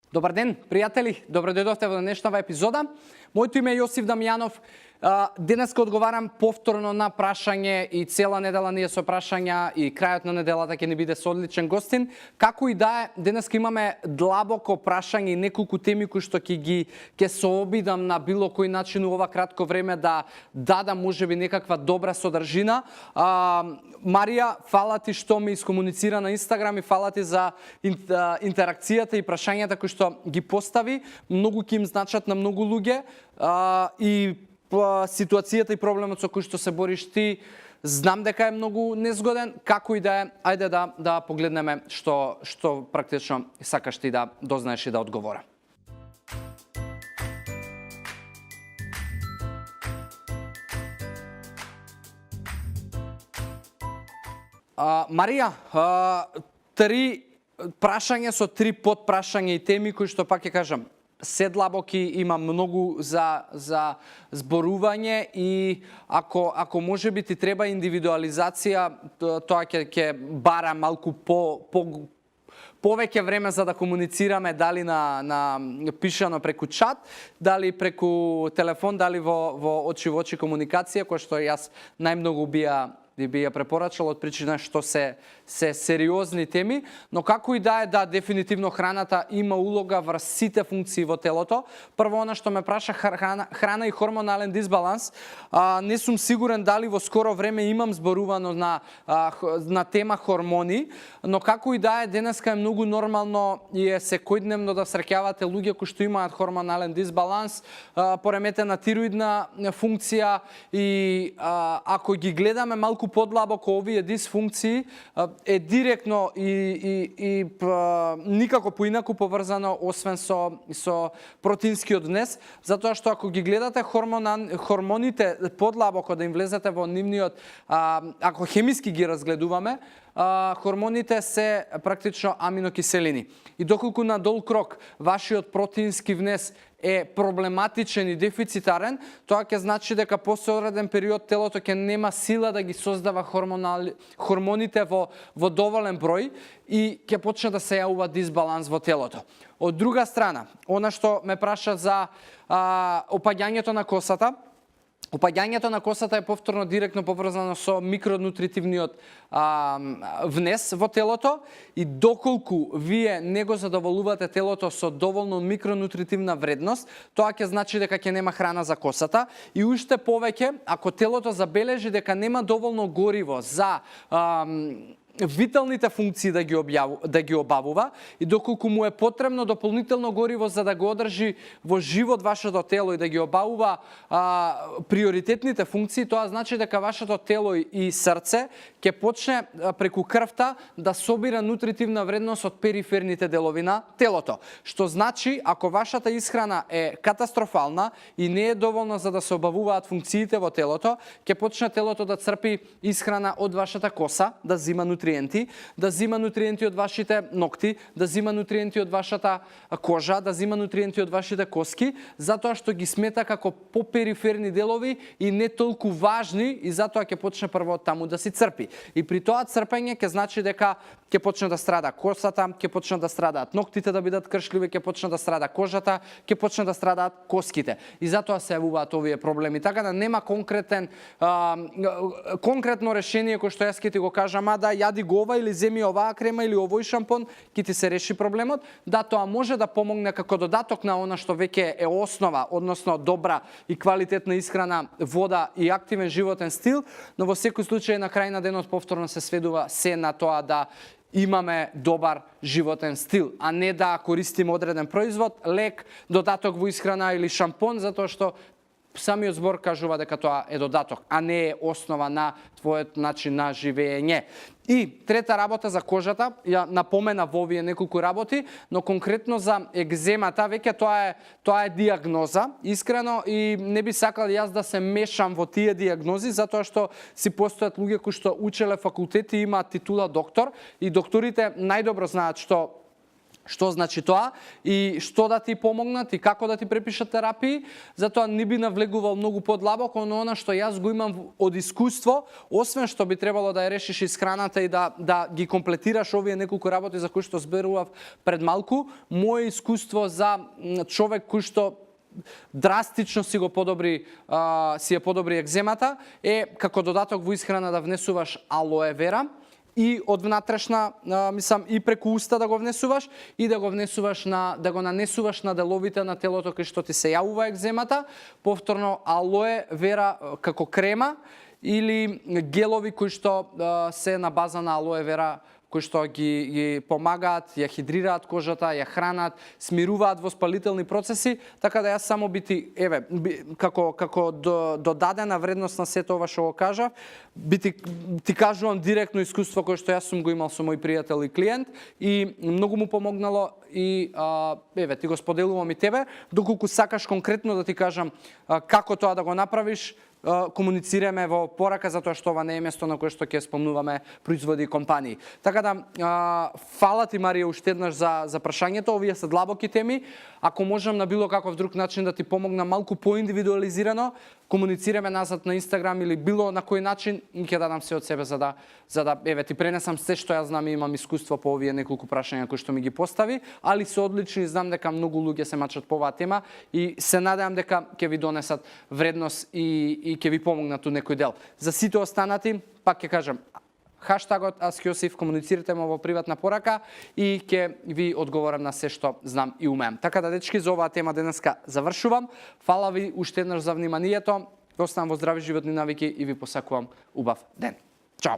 Добар ден, пријатели, добро дојдовте во денешнава епизода. Моето име е Јосиф Дамјанов. Денеска одговарам повторно на прашање и цела недела ние со прашања и крајот на неделата ќе ни биде со одличен гостин. Како и да е, денеска имаме длабоко прашање и неколку теми кои што ќе се обидам на било кој начин у ова кратко време да дадам можеби некаква добра содржина. Марија, фала ти што ми искомуницира на Инстаграм и фала ти за интеракцијата и прашањата кои што ги постави. Многу ќе им значат на многу луѓе и ситуацијата и проблемот со кој што се бориш ти, знам дека е многу незгоден, како и да е, ајде да погледнеме што практично сакаш ти да дознаеш и да одговора. Марија, три прашања со три подпрашања и теми кои што пак ќе кажам, се длабоки, има многу за зборување и ако може би ти треба индивидуализација, тоа ќе бара малку повеќе време за да комуницираме, дали на пишано преку чат, дали преку телефон, дали во очи во очи комуникација, која што јас најмногу би ја препорачал од причина што се сериозни теми, но како и да е, да, дефинитивно храната има улога врз сите функции во телото. Прво, она што ме праша храна и хормонален дисбаланс, не сум сигурен дали во скоро време имам зборувано на тема хормони, но како и да е, денеска е многу нормално и е секојдневно да среќавате луѓе кои што имаат хормонален дисбаланс, пореметена тироидна функција и ако ги гледаме малку подлабоко овие дисфункции, е директно и никако поинаку поврзано освен со протеинскиот внес, затоа што ако ги гледате хормоните подлабоко да им влезете во нивниот, ако хемиски ги разгледуваме, хормоните се практично аминокиселини. И доколку на дол крок вашиот протеински внес е проблематичен и дефицитарен, тоа ќе значи дека после одреден период телото ќе нема сила да ги создава хормоните во доволен број и ќе почне да се јавува дисбаланс во телото. Од друга страна, она што ме праша за опаѓањето на косата, опаѓањето на косата е повторно директно поврзано со микронутритивниот внес во телото и доколку вие не го задоволувате телото со доволно микронутритивна вредност, тоа ќе значи дека ќе нема храна за косата и уште повеќе ако телото забележи дека нема доволно гориво за виталните функции да ги обавува и доколку му е потребно дополнително гориво за да го одржи во живот вашето тело и да ги обавува приоритетните функции, тоа значи дека вашето тело и срце ќе почне преку крвта да собира нутритивна вредност од периферните делови на телото. Што значи, ако вашата исхрана е катастрофална и не е доволна за да се обавуваат функциите во телото, ќе почне телото да црпи исхрана од вашата коса, да зима да зима нутриенти од вашите ногти, да зима нутриенти од вашата кожа, да зима нутриенти од вашите коски, затоа што ги смета како попериферни делови и не толку важни и затоа ќе почне прво таму да си црпи. И при тоа црпење ќе значи дека ќе почне да страда косата, ќе почне да страдаат ногтите да бидат кршливи, ќе почне да страда кожата, ќе почне да страдаат коските. И затоа се јавуваат овие проблеми. Така да нема конкретно решение кој што јас ќе ти го кажам, да јади го ова или земи оваа крема или овој шампон, ќе ти се реши проблемот. Да, тоа може да помогне како додаток на она што веќе е основа, односно добра и квалитетна исхрана, вода и активен животен стил, но во секој случај на крај на денот повторно се сведува се на тоа да имаме добар животен стил, а не да користиме одреден производ, лек, додаток во исхрана или шампон, затоа што самиот збор кажува дека тоа е додаток, а не е основа на твојот начин на живење. И трета работа за кожата, ја напомена во овие неколку работи, но конкретно за екземата, веќе тоа е диагноза, искрено, и не би сакал јас да се мешам во тие диагнози, затоа што си постојат луѓе кои што учеле факултети и имаат титула доктор, и докторите најдобро знаат што Што значи тоа и што да ти помогнат и како да ти препишат терапии. Затоа не би навлегувал многу подлабоко, но она што јас го имам од искуство, освен што би требало да ја решиш исхраната и да ги комплетираш овие неколку работи за кои што зборував пред малку, моје искуство за човек кој што драстично си е подобри екземата е како додаток во исхрана да внесуваш алоe вера и од внатрешна, и преку уста да го внесуваш и да го внесуваш да го нанесуваш на деловите на телото кај што ти се јавува екземата, повторно алоe вера како крема или гелови кои што се на база на алоe вера, кои што ги помагаат, ја хидрираат кожата, ја хранат, смируваат воспалителни процеси, така да јас само како додадена вредност на сето ова што го кажав, ти кажувам директно искуство кое што јас сум го имал со мој пријател и клиент и многу му помогнало и ти го споделувам и тебе, доколку сакаш конкретно да ти кажам како тоа да го направиш, комуницираме во порака, затоа што ова не е место на кое што ќе спомнуваме производи и компании. Така да, фала ти, Марија, уште еднаш за прашањето. Овие се длабоки теми. Ако можам на било каков друг начин да ти помогнам малку поиндивидуализирано, комуницираме назад на Инстаграм или било на кој начин, ќе дадам се од себе за да ти пренесам се што јас знам и имам искуство по овие неколку прашања кои што ми ги постави, али се одлични, знам дека многу луѓе се мачат по оваа тема и се надевам дека ќе ви донесат вредност и ќе ви помогнат у некој дел. За сите останати, пак ќе кажам, хаштагот AskJosif, комуницирате ме во приватна порака и ќе ви одговорам на се што знам и умеам. Така да, дечки, за оваа тема денеска завршувам. Фала ви уште еднаш за вниманието. Оставам во здрави животни навики и ви посакувам убав ден. Чао!